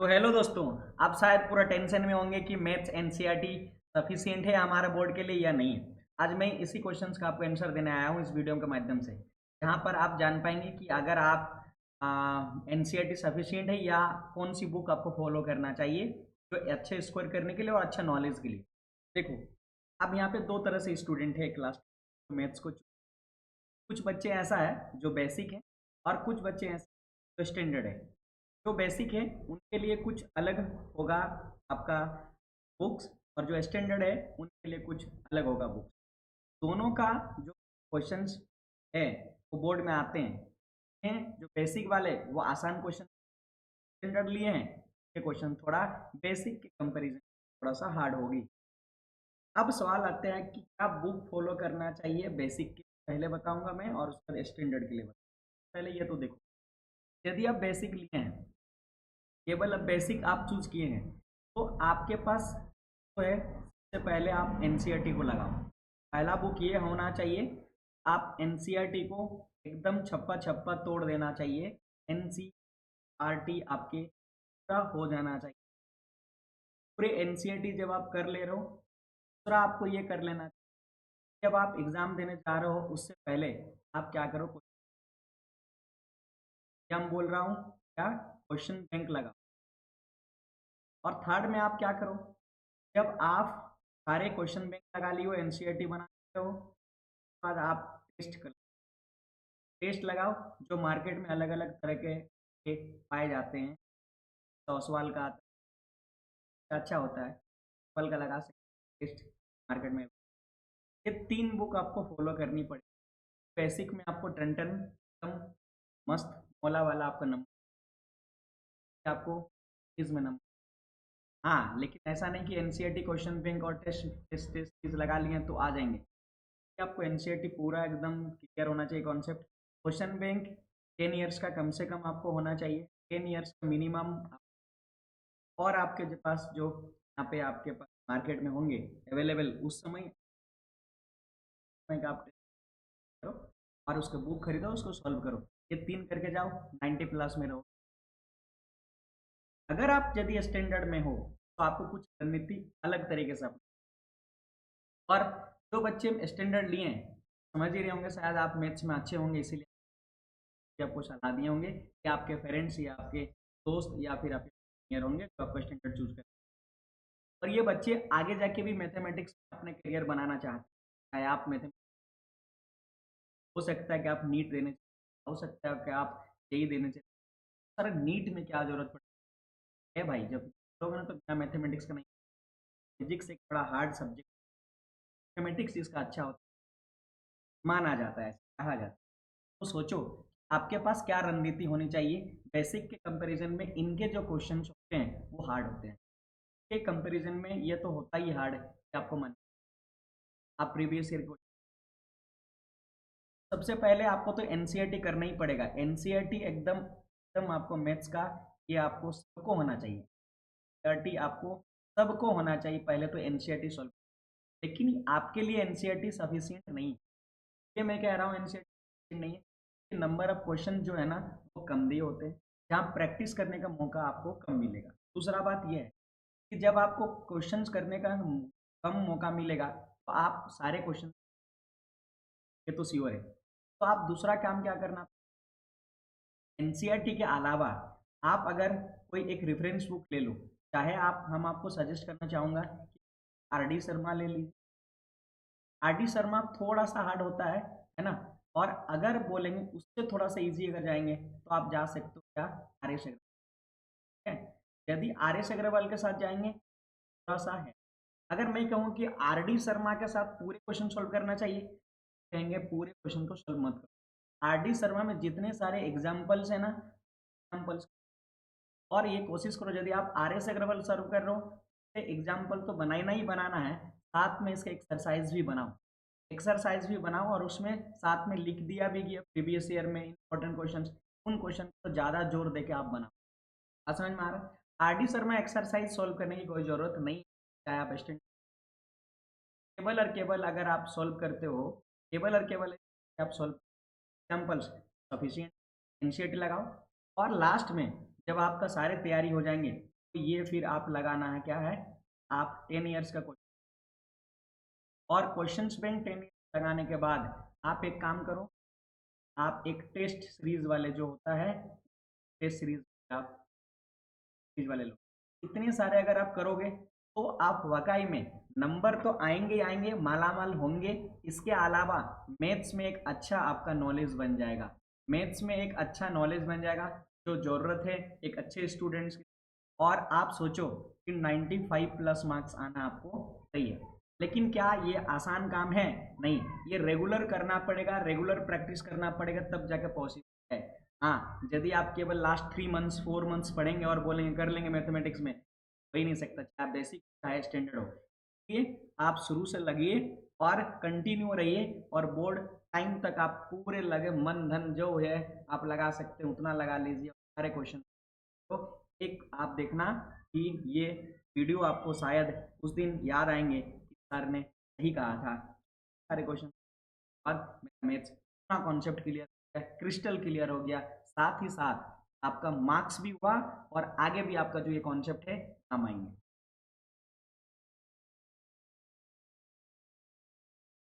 तो हेलो दोस्तों। आप शायद पूरा टेंशन में होंगे कि मैथ्स एनसीईआरटी सफिशिएंट है हमारा बोर्ड के लिए या नहीं है। आज मैं इसी क्वेश्चंस का आपको आंसर देने आया हूँ इस वीडियो के माध्यम से, जहाँ पर आप जान पाएंगे कि अगर आप एनसीईआरटी सफिशिएंट है या कौन सी बुक आपको फॉलो करना चाहिए जो अच्छे स्कोर करने के लिए और अच्छा नॉलेज के लिए। देखो, अब यहाँ पे दो तरह से स्टूडेंट है क्लास मैथ्स को। कुछ बच्चे ऐसा है जो बेसिक है और कुछ बच्चे ऐसे जो स्टैंडर्ड है। जो बेसिक है उनके लिए कुछ अलग होगा आपका बुक्स, और जो स्टैंडर्ड है उनके लिए कुछ अलग होगा बुक्स। दोनों का जो क्वेश्चंस है वो बोर्ड में आते हैं। जो बेसिक वाले वो आसान क्वेश्चन स्टैंडर्ड लिए हैं, ये क्वेश्चन थोड़ा बेसिक के कंपैरिजन थोड़ा सा हार्ड होगी। अब सवाल आते हैं कि क्या बुक फॉलो करना चाहिए बेसिक के पहले बताऊंगा मैं, और उसके बाद स्टैंडर्ड के लिए बताऊंगा। पहले ये तो देखो, यदि आप बेसिक लिए हैं, केवल अब बेसिक आप चूज किए हैं, तो आपके पास तो है, सबसे पहले आप एनसीईआरटी को लगाओ। पहला बुक ये होना चाहिए, आप एनसीईआरटी को एकदम छप्पा छप्पा तोड़ देना चाहिए। एनसीईआरटी आपके पूरा हो जाना चाहिए। पूरे एनसीईआरटी जब आप कर ले रहे हो, दूसरा आपको ये कर लेना चाहिए, जब आप एग्जाम देने जा रहे हो उससे पहले आप क्या करो, क्या मैं बोल रहा हूँ, क्या क्वेश्चन बैंक लगाओ। और थर्ड में आप क्या करो, जब आप सारे क्वेश्चन बैंक लगा लियो, एनसीईआरटी बना रहे हो, उसके बाद आप टेस्ट लगाओ जो मार्केट में अलग अलग तरह के पाए जाते हैं। 100 सवाल का अच्छा होता है, फल का लगा सकते टेस्ट मार्केट में। ये तीन बुक आपको फॉलो करनी पड़ेगी। बेसिक में आपको टन टन एकदम मस्त मोला वाला आपका नंबर, आपको क्विज में नंबर। हाँ, लेकिन ऐसा नहीं कि एनसीईआरटी क्वेश्चन बैंक और टेस्ट टेस्ट टेस्ट चीज लगा लिए तो आ जाएंगे। आपको एनसीईआरटी पूरा एकदम क्लियर होना चाहिए कॉन्सेप्ट। क्वेश्चन बैंक 10 ईयर्स का कम से कम आपको होना चाहिए, 10 ईयर्स का मिनिमम। और आपके पास जो यहाँ पे आपके पास मार्केट में होंगे अवेलेबल उस समय में आप करो और उसका बुक खरीदो, उसको सॉल्व करो। ये तीन करके जाओ, 90 प्लस में रहो। अगर आप यदि स्टैंडर्ड में हो तो आपको कुछ रणनीति अलग तरीके से और जो बच्चे स्टैंडर्ड लिए हैं, समझ ही रहे होंगे, शायद आप मैथ्स में अच्छे होंगे इसीलिए आपको सलाह दिए होंगे कि आपके पेरेंट्स या आपके दोस्त या फिर आपके सीनियर होंगे तो आपको स्टैंडर्ड चूज करें। और ये बच्चे आगे जाके भी मैथमेटिक्स में अपने करियर बनाना चाहते हैं, चाहे आप मैथमेटिक्स, हो सकता है कि आप नीट देने चाहिए, हो सकता है कि आप जेई देने चाहिए। सर नीट में क्या जरूरत पड़ती है भाई, जब लोग ना तो बिना मैथमेटिक्स का नहीं। फिजिक्स एक बड़ा हार्ड सब्जेक्ट, मैथमेटिक्स इसका अच्छा होता है, माना जाता है, कहा जाता है। तो सोचो आपके पास क्या रणनीति होनी चाहिए। बेसिक के कंपैरिजन में इनके जो क्वेश्चंस होते हैं वो हार्ड होते हैं, के कंपैरिजन में ये तो होता ही हार्ड है कि आपको मन, आप प्रीवियस ईयर को सबसे पहले आपको तो एनसीईआरटी करना ही पड़ेगा। एनसीईआरटी एकदम एकदम आपको मैथ्स का, ये आपको सबको होना चाहिए। एनसीईआरटी आपको सबको होना चाहिए, पहले तो एनसीईआरटी सॉल्व। लेकिन आपके लिए एनसीईआरटी सफिशियंट नहीं है, ये मैं कह रहा हूँ एनसीईआरटी नहीं है। नंबर ऑफ क्वेश्चन जो है ना वो कम दिए होते हैं, जहाँ प्रैक्टिस करने का मौका आपको कम मिलेगा। दूसरा बात यह है कि जब आपको क्वेश्चंस करने का कम मौका मिलेगा तो आप सारे क्वेश्चन, ये तो श्योर है। तो आप दूसरा काम क्या करना, एनसीईआरटी के अलावा आप अगर कोई एक रेफरेंस बुक ले लो, चाहे आप, हम आपको सजेस्ट करना चाहूँगा कि आरडी शर्मा ले लीजिए। आरडी शर्मा थोड़ा सा हार्ड होता है ना। और अगर बोलेंगे उससे थोड़ा सा इजी अगर जाएंगे तो आप जा सकते हो क्या, आर एस अग्रवाल, ठीक है। यदि आर एस अग्रवाल के साथ जाएंगे थोड़ा सा है। अगर मैं कहूँ कि आर डी शर्मा के साथ पूरे क्वेश्चन सॉल्व करना चाहिए, कहेंगे पूरे क्वेश्चन को सॉल्व मत करो। आर डी शर्मा में जितने सारे एग्जाम्पल्स है ना, एग्जाम्पल्स, और ये कोशिश करो यदि आप आर एस अग्रवाल सर्व कर रहे हो, एग्जाम्पल तो बनाना ही बनाना है, साथ में इसका एक्सरसाइज भी बनाओ। एक्सरसाइज भी बनाओ और उसमें साथ में लिख दिया भी गया प्रीवियस ईयर में इंपॉर्टेंट क्वेश्चन, उन क्वेश्चन को ज़्यादा जोर दे के आप बनाओ। समझ में आ रहा है। R D Sharma exercise solve करने की कोई ज़रूरत नहीं, चाहे आप स्टैंड केवल और केवल अगर आप सॉल्व करते हो, केवल और केवल आप सॉल्व एग्जाम्पल्स सफिशियंट, एनसीईआरटी लगाओ। और लास्ट में जब आपका सारे तैयारी हो जाएंगे तो ये फिर आप लगाना है, क्या है, आप 10 ईयर्स का क्वेश्चन, और क्वेश्चन बैंक 10 ईयर्स लगाने के बाद आप एक काम करो, आप एक टेस्ट सीरीज वाले जो होता है, टेस्ट सीरीज आप सीरीज वाले लो, इतने सारे अगर आप करोगे तो आप वाकई में नंबर तो आएंगे ही आएंगे, मालामाल होंगे। इसके अलावा मैथ्स में एक अच्छा आपका नॉलेज बन जाएगा, मैथ्स में एक अच्छा नॉलेज बन जाएगा जो ज़रूरत है एक अच्छे स्टूडेंट्स की। और आप सोचो कि 95 प्लस मार्क्स आना आपको चाहिए, लेकिन क्या ये आसान काम है? नहीं, ये रेगुलर करना पड़ेगा, रेगुलर प्रैक्टिस करना पड़ेगा, तब जाके पॉसिबल है। हाँ, यदि आप केवल लास्ट 3 मंथ्स 4 मंथ्स पढ़ेंगे और बोलेंगे कर लेंगे मैथमेटिक्स में, हो ही नहीं सकता, चाहे बेसिक चाहे स्टैंडर्ड हो। ये आप शुरू से लगिए और कंटिन्यू रहिए, और बोर्ड टाइम तक आप पूरे लगे, मन धन जो है आप लगा सकते हैं उतना लगा लीजिए सारे क्वेश्चन। तो एक आप देखना कि ये वीडियो आपको शायद उस दिन याद आएंगे कि सर ने सही कहा था। सारे क्वेश्चन बाद मैथ्स पूरा कॉन्सेप्ट क्लियर, क्रिस्टल क्लियर हो गया, साथ ही साथ आपका मार्क्स भी हुआ और आगे भी आपका जो ये कॉन्सेप्ट है काम आएंगे।